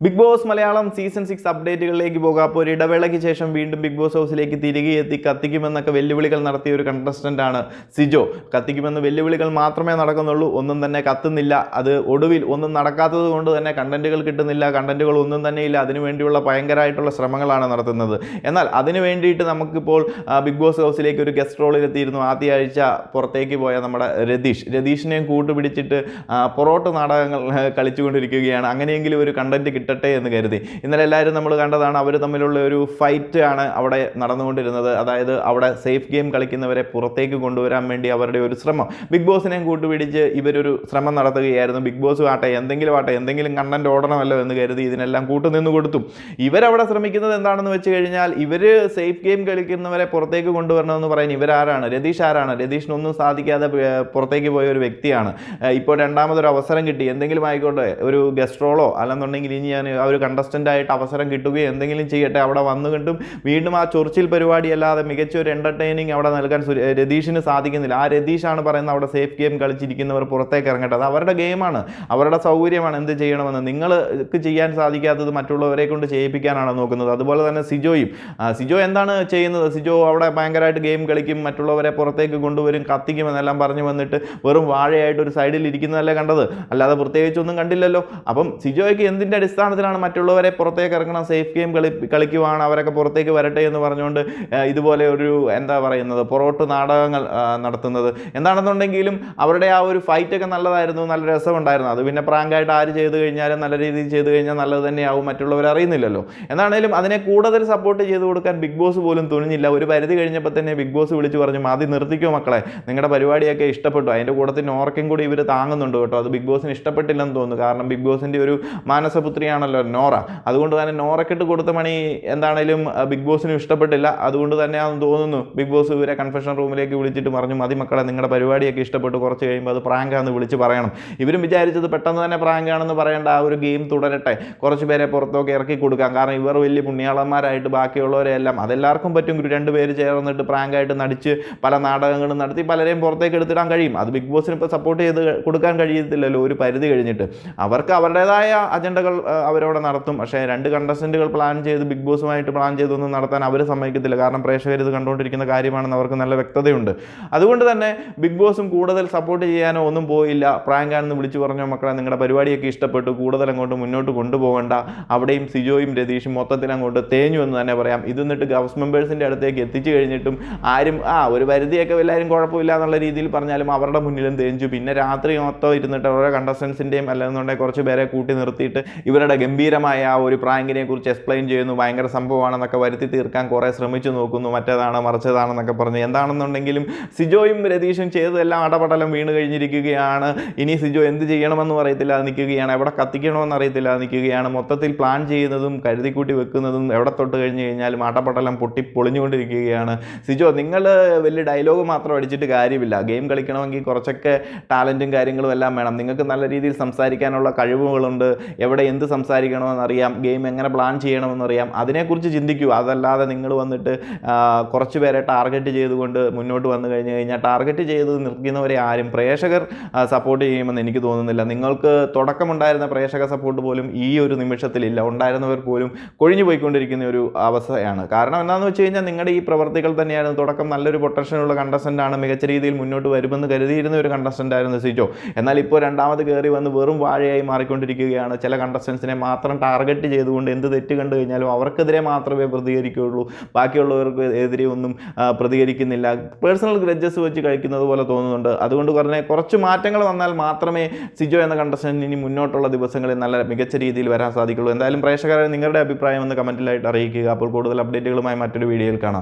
Big boss Malayalam season 6 അപ്ഡേറ്റുകളിലേക്ക് പോകാം. അപ്പോൾ ഒരു ഇടവേളയ്ക്ക് ശേഷം വീണ്ടും ബിഗ് ബോസ് ഹൗസിലേക്ക് തിരികെ എത്തി കത്തിക്കുമെന്നൊക്കെ വെല്ലുവിളികൾ നടത്തിയ ഒരു കണ്ടസ്റ്റൻ്റാണ് സിജോ. കത്തിക്കുമെന്ന് വെല്ലുവിളികൾ മാത്രമേ നടക്കുന്നുള്ളൂ, ഒന്നും തന്നെ കത്തുന്നില്ല. അത് ഒടുവിൽ ഒന്നും നടക്കാത്തത് കൊണ്ട് തന്നെ കണ്ടന്റുകൾ കിട്ടുന്നില്ല, കണ്ടന്റുകൾ ഒന്നും തന്നെ ഇല്ല. അതിനുവേണ്ടിയുള്ള ഭയങ്കരമായിട്ടുള്ള ശ്രമങ്ങളാണ് നടത്തുന്നത്. എന്നാൽ അതിനു വേണ്ടിയിട്ട് നമുക്കിപ്പോൾ ബിഗ് ബോസ് ഹൗസിലേക്ക് ഒരു ഗസ്റ്റ് റോളിലെത്തിയിരുന്നു. ആദ്യ ആഴ്ച പുറത്തേക്ക് പോയ നമ്മുടെ രതീഷിനെയും കൂട്ടുപിടിച്ചിട്ട് പൊറോട്ട് നാടകങ്ങൾ കളിച്ചുകൊണ്ടിരിക്കുകയാണ്. അങ്ങനെയെങ്കിലും ഒരു കണ്ടന്റ് കിട്ടട്ടെ എന്ന് കരുതി ഇന്നലെ എല്ലാവരും നമ്മൾ കണ്ടതാണ്. അവർ തമ്മിലുള്ള ഒരു ഫൈറ്റ് ആണ് അവിടെ നടന്നുകൊണ്ടിരുന്നത്. അതായത് അവിടെ സേഫ് ഗെയിം കളിക്കുന്നവരെ പുറത്തേക്ക് കൊണ്ടുവരാൻ വേണ്ടി അവരുടെ ഒരു ശ്രമം, ബിഗ് ബോസിനെയും കൂട്ടുപിടിച്ച് ഇവരൊരു ശ്രമം നടത്തുകയായിരുന്നു. ബിഗ് ബോസ് എന്തെങ്കിലും കണ്ടന്റ് ഓടണമല്ലോ എന്ന് കരുതി ഇതിനെല്ലാം കൂട്ടുനിന്ന് കൊടുത്തു. ഇവരവിടെ ശ്രമിക്കുന്നത് എന്താണെന്ന് വെച്ച് കഴിഞ്ഞാൽ, ഇവർ സേഫ് ഗെയിം കളിക്കുന്നവരെ പുറത്തേക്ക് കൊണ്ടുവരണമെന്ന് പറയുന്നത് ഇവരാരാണ്? രതീഷിനൊന്നും സാധിക്കാതെ പുറത്തേക്ക് പോയ ഒരു വ്യക്തിയാണ്. ഇപ്പോൾ രണ്ടാമതൊരു അവസരം കിട്ടി, എന്തെങ്കിലും ആയിക്കോട്ടെ, ഒരു ഗസ്റ്റ് റോളോ അല്ലെന്നുണ്ടെങ്കിൽ ഇനി ഞാൻ ആ ഒരു കണ്ടസ്റ്റൻ്റായിട്ട് അവസരം കിട്ടുകയോ എന്തെങ്കിലും ചെയ്യട്ടെ. അവിടെ വന്നു കണ്ടും വീണ്ടും ആ ചൊറിച്ചിൽ പരിപാടി അല്ലാതെ മികച്ച ഒരു എൻ്റർടൈനിങ് അവിടെ നൽകാൻ രതീഷിന് സാധിക്കുന്നില്ല. ആ രതീഷാണ് പറയുന്നത് അവിടെ സേഫ് ഗെയിം കളിച്ചിരിക്കുന്നവർ പുറത്തേക്ക് ഇറങ്ങട്ടെ, അത് അവരുടെ ഗെയിമാണ്, അവരുടെ സൗകര്യമാണ്. എന്ത് ചെയ്യണമെന്ന് നിങ്ങൾക്ക് ചെയ്യാൻ സാധിക്കാത്തത് മറ്റുള്ളവരെ കൊണ്ട് ചെയ്യിപ്പിക്കാനാണ് നോക്കുന്നത്. അതുപോലെ തന്നെ സിജോ എന്താണ് ചെയ്യുന്നത്? സിജോ അവിടെ ഭയങ്കരമായിട്ട് ഗെയിം കളിക്കും, മറ്റുള്ളവരെ പുറത്തേക്ക് കൊണ്ടുവരും, കത്തിക്കുമെന്നെല്ലാം പറഞ്ഞു വന്നിട്ട് വെറും വാഴയായിട്ട് ഒരു സൈഡിൽ ഇരിക്കുന്നതല്ലേ കണ്ടത്, അല്ലാതെ പ്രത്യേകിച്ചൊന്നും കണ്ടില്ലല്ലോ. അപ്പം സിജോയ്ക്ക് എന്തിൻ്റെ അടിസ്ഥാനത്തിലാണ് മറ്റുള്ളവരെ പുറത്തേക്ക് ഇറങ്ങണം, സേഫ് ഗെയിം കളിക്കുവാണ്, അവരൊക്കെ പുറത്തേക്ക് വരട്ടെ എന്ന് പറഞ്ഞുകൊണ്ട് ഇതുപോലെ ഒരു എന്താ പറയുന്നത് പൊറോട്ട് നാടകങ്ങൾ നടത്തുന്നത്? എന്താണെന്നുണ്ടെങ്കിലും അവരുടെ ആ ഒരു ഫൈറ്റൊക്കെ നല്ലതായിരുന്നു, നല്ല രസമുണ്ടായിരുന്നു. അത് പിന്നെ പ്രാങ്കായിട്ട് ആര് ചെയ്ത് കഴിഞ്ഞാലും നല്ല രീതിയിൽ ചെയ്ത് കഴിഞ്ഞാൽ നല്ലത് തന്നെയാവും, മറ്റുള്ളവർ അറിയുന്നില്ലല്ലോ. എന്താണെങ്കിലും അതിനെ കൂടുതൽ സപ്പോർട്ട് ചെയ്ത് കൊടുക്കാൻ ബിഗ് ബോസ് പോലും തുനിഞ്ഞില്ല. ഒരു പരിധി കഴിഞ്ഞപ്പോൾ തന്നെ ബിഗ് ബോസ് വിളിച്ച് പറഞ്ഞു, ആദ്യം നിർത്തിക്കോ മക്കളെ, നിങ്ങളുടെ പരിപാടിയൊക്കെ ഇഷ്ടപ്പെട്ടു. അതിൻ്റെ കൂടത്തിൽ നോറയ്ക്കും കൂടി ഇവർ താങ്ങുന്നുണ്ട് കേട്ടോ. അത് ബിഗ് ബോസിന് ഇഷ്ടപ്പെട്ടില്ലെന്ന് തോന്നുന്നു. കാരണം ബിഗ് ബോസിൻ്റെ ഒരു മാനസപുത്രിയാണല്ലോ നോറ. അതുകൊണ്ട് തന്നെ നോറയ്ക്കിട്ട് കൊടുത്ത മണി എന്താണേലും ബിഗ് ബോസിനും ഇഷ്ടപ്പെട്ടില്ല. അതുകൊണ്ട് തന്നെയാണെന്ന് തോന്നുന്നു ബിഗ് ബോസ് ഇവരെ കൺഫെഷൻ റൂമിലേക്ക് വിളിച്ചിട്ട് പറഞ്ഞു, മതി മക്കളെ, നിങ്ങളുടെ പരിപാടിയൊക്കെ ഇഷ്ടപ്പെട്ടു, കുറച്ച് കഴിയുമ്പോൾ അത് പ്രാങ്കാന്ന് വിളിച്ച് പറയണം. ഇവരും വിചാരിച്ചത് പെട്ടെന്ന് തന്നെ പ്രാങ്കാണെന്ന് പറയേണ്ട, ആ ഒരു ഗെയിം തുടരട്ടെ, കുറച്ച് പേരെ പുറത്തൊക്കെ ഇറക്കി കൊടുക്കാം. കാരണം ഇവർ വലിയ പുണ്യാളന്മാരായിട്ട് ബാക്കിയുള്ളവരെല്ലാം അതെല്ലാവർക്കും പറ്റും. രണ്ടുപേര് ചേർന്നിട്ട് പ്രാങ്കായിട്ട് നടിച്ച് പല നാടകങ്ങളും നടത്തി പലരെയും പുറത്തേക്ക് എടുത്തിടാൻ കഴിയും. അത് ബിഗ് ബോസിന് ഇപ്പോൾ സപ്പോർട്ട് ചെയ്ത് കൊടുക്കാൻ കഴിയത്തില്ലല്ലോ ഒരു പരിധി കഴിഞ്ഞിട്ട്. അവർക്ക് അവരുടേതായ അജണ്ടകൾ അവരവിടെ നടത്തും. പക്ഷേ രണ്ട് കണ്ടസ്റ്റൻറ്റുകൾ പ്ലാൻ ചെയ്ത് ബിഗ് ബോസുമായിട്ട് പ്ലാൻ ചെയ്തൊന്നും നടത്താൻ അവർ സമ്മതിക്കത്തില്ല. കാരണം പ്രേക്ഷകർ ഇത് കണ്ടുകൊണ്ടിരിക്കുന്ന കാര്യമാണെന്ന് അവർക്ക് നല്ല വ്യക്തതയുണ്ട്. അതുകൊണ്ട് തന്നെ ബിഗ് ബോസും കൂടുതൽ സപ്പോർട്ട് ചെയ്യാനോ ഒന്നും പോയില്ല. പ്രാങ്കാണെന്ന് വിളിച്ചു പറഞ്ഞോ മക്കളെ, നിങ്ങളുടെ പരിപാടിയൊക്കെ ഇഷ്ടപ്പെട്ടു, കൂടുതൽ അങ്ങോട്ട് മുന്നോട്ട് കൊണ്ടുപോകണ്ട. അവിടെയും സിജോയും രതീഷും മൊത്തത്തിൽ അങ്ങോട്ട് തേഞ്ഞു എന്ന് തന്നെ പറയാം. ഇത് എന്നിട്ട് ഹൗസ് മെമ്പേഴ്സിൻ്റെ അടുത്തേക്ക് എത്തിച്ചു കഴിഞ്ഞിട്ടും ആരും ഒരു പരിധിയൊക്കെ എല്ലാവരും കുഴപ്പമില്ല എന്നുള്ള രീതിയിൽ പറഞ്ഞാലും അവരുടെ മുന്നിലും തേഞ്ഞു. പിന്നെ രാത്രി മൊത്തം ഇരുന്നിട്ട് അവരുടെ കണ്ടസ്റ്റൻസിൻ്റെയും അല്ലെന്നുണ്ടെങ്കിൽ കുറച്ച് പേരെ കൂട്ടി നിർത്തിയിട്ട് ഇവരുടെ ഗംഭീരമായ ആ ഒരു പ്രാങ്കിനെ കുറിച്ച് എക്സ്പ്ലെയിൻ ചെയ്യുന്നു. ഭയങ്കര സംഭവമാണെന്നൊക്കെ വരുത്തി തീർക്കാൻ കുറേ ശ്രമിച്ചു നോക്കുന്നു, മറ്റേതാണ് മറിച്ചതാണെന്നൊക്കെ പറഞ്ഞ്. എന്താണെന്നുണ്ടെങ്കിലും സിജോയും രതീഷും ചെയ്തതെല്ലാം അടപടലം വീണ് കഴിഞ്ഞിരിക്കുകയാണ്. ഇനി സിജോ എന്ത് ചെയ്യണമെന്നും അറിയത്തില്ല നിൽക്കുകയാണ്, എവിടെ കത്തിക്കണമെന്ന് അറിയത്തില്ല നിൽക്കുകയാണ്. മൊത്തത്തിൽ പ്ലാൻ ചെയ്യുന്നതും കരുതിക്കൂട്ടി വെക്കുന്നതും എവിടെ തൊട്ട് കഴിഞ്ഞ് കഴിഞ്ഞാലും അടപടലം പൊളിഞ്ഞുകൊണ്ടിരിക്കുകയാണ്. സിജോ, നിങ്ങൾ വലിയ ഡയലോഗ് മാത്രം അടിച്ചിട്ട് കാര്യമില്ല. ഗെയിം കളിക്കണമെങ്കിൽ കുറച്ചൊക്കെ ടാലൻറ്റും കാര്യങ്ങളും എല്ലാം വേണം. നിങ്ങൾക്ക് നല്ല രീതിയിൽ സംസാരിക്കാനുള്ള കഴിവുകളുണ്ട്, എവിടെ എന്ത് സംസാരിക്കണമെന്നറിയാം, ഗെയിം എങ്ങനെ പ്ലാൻ ചെയ്യണമെന്നറിയാം. അതിനെക്കുറിച്ച് ചിന്തിക്കൂ. അതല്ലാതെ നിങ്ങൾ വന്നിട്ട് കുറച്ച് പേരെ ടാർഗറ്റ് ചെയ്തുകൊണ്ട് മുന്നോട്ട് വന്നു കഴിഞ്ഞാൽ ടാർഗറ്റ് ചെയ്ത് നിർത്തുന്നവരെ ആരും പ്രേക്ഷകർ സപ്പോർട്ട് ചെയ്യുമെന്ന് എനിക്ക് തോന്നുന്നില്ല. നിങ്ങൾക്ക് തുടക്കമുണ്ടായിരുന്ന പ്രേക്ഷക സപ്പോർട്ട് പോലും ഈ ഒരു നിമിഷത്തിലില്ല. ഉണ്ടായിരുന്നവർ പോലും കൊഴിഞ്ഞു പോയിക്കൊണ്ടിരിക്കുന്ന ഒരു അവസ്ഥയാണ്. കാരണം എന്താണെന്ന് വെച്ച് കഴിഞ്ഞാൽ നിങ്ങളുടെ ഈ പ്രവർത്തികൾ തന്നെയാണ്. തുടക്കം നല്ലൊരു പൊട്ടൻഷ്യലുള്ള കണ്ടസ്റ്റൻ്റാണ്, മികച്ച രീതിയിൽ മുന്നോട്ട് വരുമെന്ന് കരുതിയിരുന്ന ഒരു കണ്ടസ്റ്റൻ്റ് ആയിരുന്നു സിജോ. എന്നാൽ ഇപ്പോൾ രണ്ടാമത് കയറി വന്ന് വെറും വാഴയായി മാറിക്കൊണ്ടിരിക്കുകയാണ്. ചില കണ്ടസ്റ്റൻസിനെ മാത്രം ടാർഗറ്റ് ചെയ്തുകൊണ്ട് എന്ത് തെറ്റ് കണ്ടു കഴിഞ്ഞാലും അവർക്കെതിരെ മാത്രമേ പ്രതികരിക്കുകയുള്ളൂ, ബാക്കിയുള്ളവർക്ക് എതിരെ ഒന്നും പ്രതികരിക്കുന്നില്ല. പേഴ്സണൽ ഗ്രഡ്ജസ് വെച്ച് കഴിക്കുന്നത് പോലെ തോന്നുന്നുണ്ട്. അതുകൊണ്ട് കുറച്ച് മാറ്റങ്ങൾ വന്നാൽ മാത്രമേ സിജോ എന്ന കണ്ടസ്റ്റൻറ്റിന് ഇനി മുന്നോട്ടുള്ള ദിവസങ്ങളിൽ നല്ല മികച്ച രീതിയിൽ വരാൻ സാധിക്കുള്ളൂ. എന്തായാലും പ്രേക്ഷകരെ നിങ്ങളുടെ അഭിപ്രായം ഒന്ന് കമൻറ്റിലായിട്ട് അറിയിക്കുക. അപ്പോൾ കൂടുതൽ അപ്ഡേറ്റുകളുമായി മറ്റൊരു വീഡിയോയിൽ കാണാം.